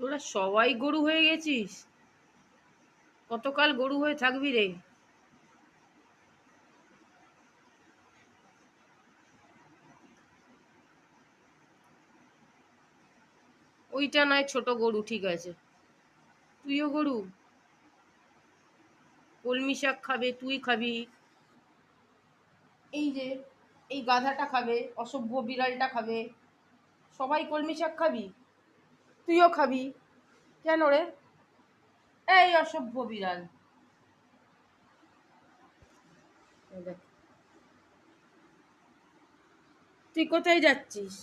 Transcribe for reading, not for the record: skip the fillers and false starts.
তোরা সবাই গরু হয়ে গেছিস? কতকাল গরু হয়ে থাকবি রে? ওইটা নয় ছোট গরু, ঠিক আছে। তুইও গরু? কলমি শাক খাবে, তুই খাবি, এই যে এই গাধাটা খাবে, অসভ্য বিড়ালটা খাবে, সবাই কলমি শাক খাবি, তুইও খাবি। কেন রে? এই অসভ্য বিড়াল, এই দেখ, তুই কোথায় যাচ্ছিস?